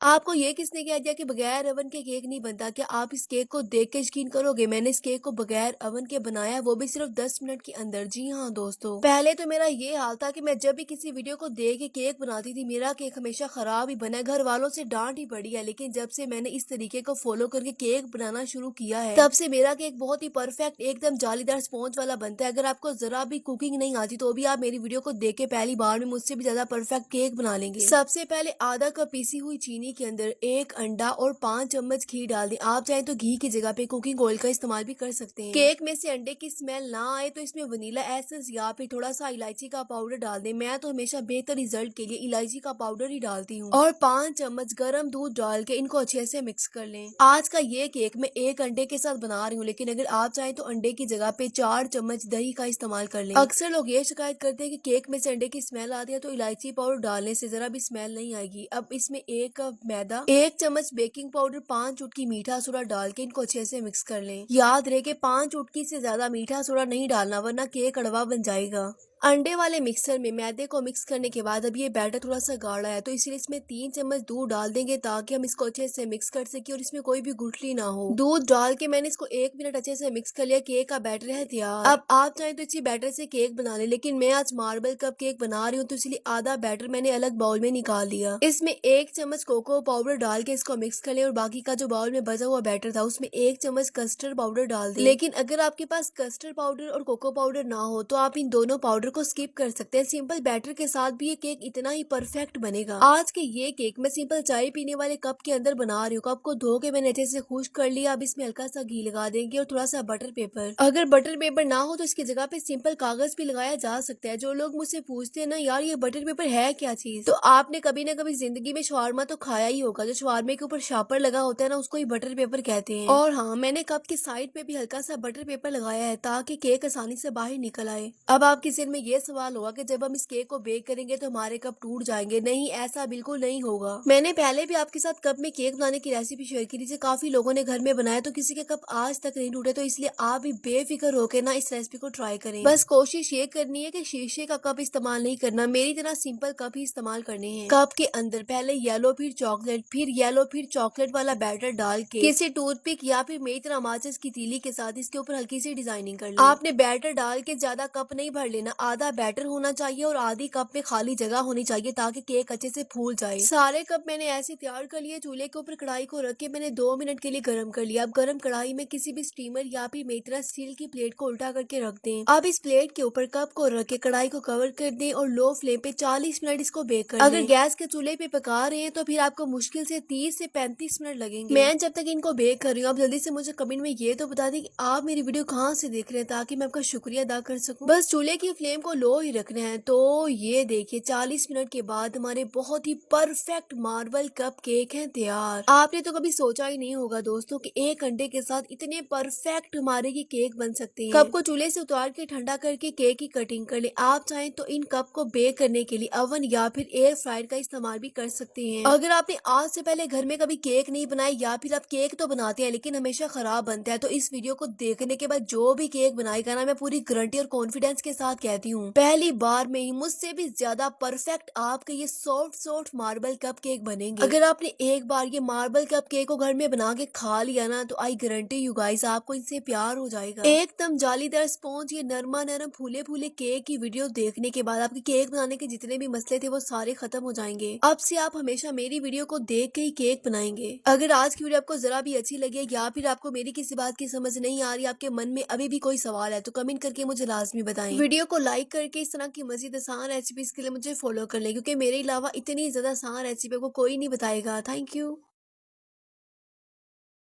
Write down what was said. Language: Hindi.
आपको ये किसने कह दिया कि बगैर ओवन के केक नहीं बनता? क्या आप इस केक को देख के यकीन करोगे? मैंने इस केक को बगैर ओवन के बनाया है, वो भी सिर्फ 10 मिनट के अंदर। जी हाँ दोस्तों, पहले तो मेरा ये हाल था कि मैं जब भी किसी वीडियो को देख के केक बनाती थी, मेरा केक हमेशा खराब ही बना है। घर वालों से डांट ही पड़ी है, लेकिन जब से मैंने इस तरीके को फॉलो करके केक बनाना शुरू किया है, तब से मेरा केक बहुत ही परफेक्ट, एकदम जालीदार स्पॉन्ज वाला बनता है। अगर आपको जरा भी कुकिंग नहीं आती तो भी आप मेरी वीडियो को देख के पहली बार में मुझसे भी ज्यादा परफेक्ट केक बना लेंगे। सबसे पहले आधा कप पीसी हुई चीनी के अंदर 1 अंडा और 5 चम्मच घी डाल दें। आप चाहें तो घी की जगह पे कुकिंग ऑयल का इस्तेमाल भी कर सकते हैं। केक में से अंडे की स्मेल ना आए तो इसमें वनीला एसेंस या फिर थोड़ा सा इलायची का पाउडर डाल दें। मैं तो हमेशा बेहतर रिजल्ट के लिए इलायची का पाउडर ही डालती हूँ। और 5 चम्मच गर्म दूध डाल के इनको अच्छे से मिक्स कर लें। आज का ये केक मैं 1 अंडे के साथ बना रही हूँ, लेकिन अगर आप चाहें तो अंडे की जगह पे 4 चम्मच दही का इस्तेमाल कर लें। अक्सर लोग ये शिकायत करते हैं कि केक में से अंडे की स्मेल आती है, तो इलायची पाउडर डालने से जरा भी स्मेल नहीं आएगी। अब इसमें 1 कप मैदा, 1 चम्मच बेकिंग पाउडर, 5 चुटकी मीठा सोडा डाल के इनको अच्छे से मिक्स कर लें। याद रहे कि 5 चुटकी से ज्यादा मीठा सोडा नहीं डालना, वरना केक कड़वा बन जाएगा। अंडे वाले मिक्सर में मैदे को मिक्स करने के बाद अब ये बैटर थोड़ा सा गाढ़ा है, तो इसलिए इसमें 3 चम्मच दूध डाल देंगे ताकि हम इसको अच्छे से मिक्स कर सके और इसमें कोई भी गुठली ना हो। दूध डाल के मैंने इसको 1 मिनट अच्छे से मिक्स कर लिया। केक का बैटर है तैयार। अब आप चाहें तो इसी बैटर से केक बना ले, लेकिन मैं आज मार्बल कप केक बना रही हूँ, तो इसलिए आधा बैटर मैंने अलग बाउल में निकाल लिया। इसमें 1 चम्मच कोको पाउडर डाल के इसको मिक्स कर ले और बाकी का जो बाउल में बचा हुआ बैटर था उसमें 1 चम्मच कस्टर्ड पाउडर डाल दें। लेकिन अगर आपके पास कस्टर्ड पाउडर और कोको पाउडर ना हो तो आप इन दोनों पाउडर को स्किप कर सकते हैं। सिंपल बैटर के साथ भी ये केक इतना ही परफेक्ट बनेगा। आज के ये केक मैं सिंपल चाय पीने वाले कप के अंदर बना रही हूँ। कप को धो के मैंने अच्छे से खुश्क कर लिया। अब इसमें हल्का सा घी लगा देंगे और थोड़ा सा बटर पेपर। अगर बटर पेपर ना हो तो इसकी जगह पे सिंपल कागज भी लगाया जा सकता है। जो लोग मुझसे पूछते हैं ना, यार ये बटर पेपर है क्या चीज, तो आपने कभी ना कभी जिंदगी में शवारमा तो खाया ही होगा। जो शवारमे के ऊपर शापर लगा होता है ना, उसको ही बटर पेपर कहते हैं। और हाँ, मैंने कप की साइड पे भी हल्का सा बटर पेपर लगाया है ताकि केक आसानी से बाहर निकल आए। अब आपके सिर में ये सवाल होगा कि जब हम इस केक को बेक करेंगे तो हमारे कप टूट जाएंगे। नहीं, ऐसा बिल्कुल नहीं होगा। मैंने पहले भी आपके साथ कप में केक बनाने की रेसिपी शेयर की थी, काफी लोगों ने घर में बनाया, तो किसी के कप आज तक नहीं टूटे। तो इसलिए आप भी बेफिक्र होकर ना इस रेसिपी को ट्राई करें। बस कोशिश ये करनी है कि शीशे का कप इस्तेमाल नहीं करना, मेरी तरह सिंपल कप ही इस्तेमाल करने हैं। कप के अंदर पहले येलो फिर चॉकलेट, फिर येलो फिर चॉकलेट वाला बैटर डाल के किसी टूथपिक या फिर मेरी तरह माचिस की तीली के साथ इसके ऊपर हल्की सी डिजाइनिंग कर ली। आपने बैटर डाल के ज्यादा कप नहीं भर लेना, आधा बैटर होना चाहिए और आधी कप में खाली जगह होनी चाहिए ताकि केक अच्छे से फूल जाए। सारे कप मैंने ऐसे तैयार कर लिए। चूल्हे के ऊपर कढ़ाई को रख के मैंने 2 मिनट के लिए गर्म कर लिया। अब गर्म कढ़ाई में किसी भी स्टीमर या फिर मेरी तरह स्टील की प्लेट को उल्टा करके रख दें। अब इस प्लेट के ऊपर कप को रख के कढ़ाई को कवर कर दें और लो फ्लेम पे 40 मिनट इसको बेक कर अगर गैस के चूल्हे पे पका रहे हैं तो फिर आपको मुश्किल से 30 से 35 मिनट लगेंगे। मैं जब तक इनको बेक कर रही हूँ, आप जल्दी से मुझे कमेंट में ये तो बता दें कि आप मेरी वीडियो कहाँ से देख रहे हैं ताकि मैं आपका शुक्रिया अदा कर सकूं। बस चूल्हे की फ्लेम को लो ही रखना है। तो ये देखिए 40 मिनट के बाद हमारे बहुत ही परफेक्ट मार्बल कप केक हैं तैयार। आपने तो कभी सोचा ही नहीं होगा दोस्तों कि 1 अंडे के साथ इतने परफेक्ट हमारे ये केक बन सकते हैं। कप को चूल्हे से उतार के ठंडा करके केक की कटिंग कर ले। आप चाहें तो इन कप को बेक करने के लिए ओवन या फिर एयर फ्रायर का इस्तेमाल भी कर सकते हैं। अगर आपने आज से पहले घर में कभी केक नहीं बनाया या फिर आप केक तो बनाते हैं लेकिन हमेशा खराब बनता है, तो इस वीडियो को देखने के बाद जो भी केक बनाएगा ना, मैं पूरी गारंटी और कॉन्फिडेंस के साथ कहती हूँ पहली बार में ही मुझसे भी ज्यादा परफेक्ट आपके ये सॉफ्ट मार्बल कप केक बनेंगे। अगर आपने एक बार ये मार्बल कप केक को घर में बना के खा लिया ना, तो आई गारंटी यू गाइस आपको इनसे प्यार हो जाएगा। एकदम जालीदार स्पॉन्ज, ये नरमा नरम फूले फूले केक की वीडियो देखने के बाद आपके केक बनाने के जितने भी मसले थे वो सारे खत्म हो जाएंगे। अब से आप हमेशा मेरी वीडियो को देख के ही केक बनाएंगे। अगर आज की वीडियो आपको जरा भी अच्छी लगे या फिर आपको मेरी किसी बात की समझ नहीं आ रही, आपके मन में अभी भी कोई सवाल है, तो कमेंट करके मुझे लाजमी बताएं। वीडियो को लाइक करके इस तरह की मजीद आसान रेसिपीज के लिए मुझे फॉलो कर लें, क्योंकि मेरे अलावा इतनी ज्यादा आसान रेसिपी को कोई नहीं बताएगा। Thank you.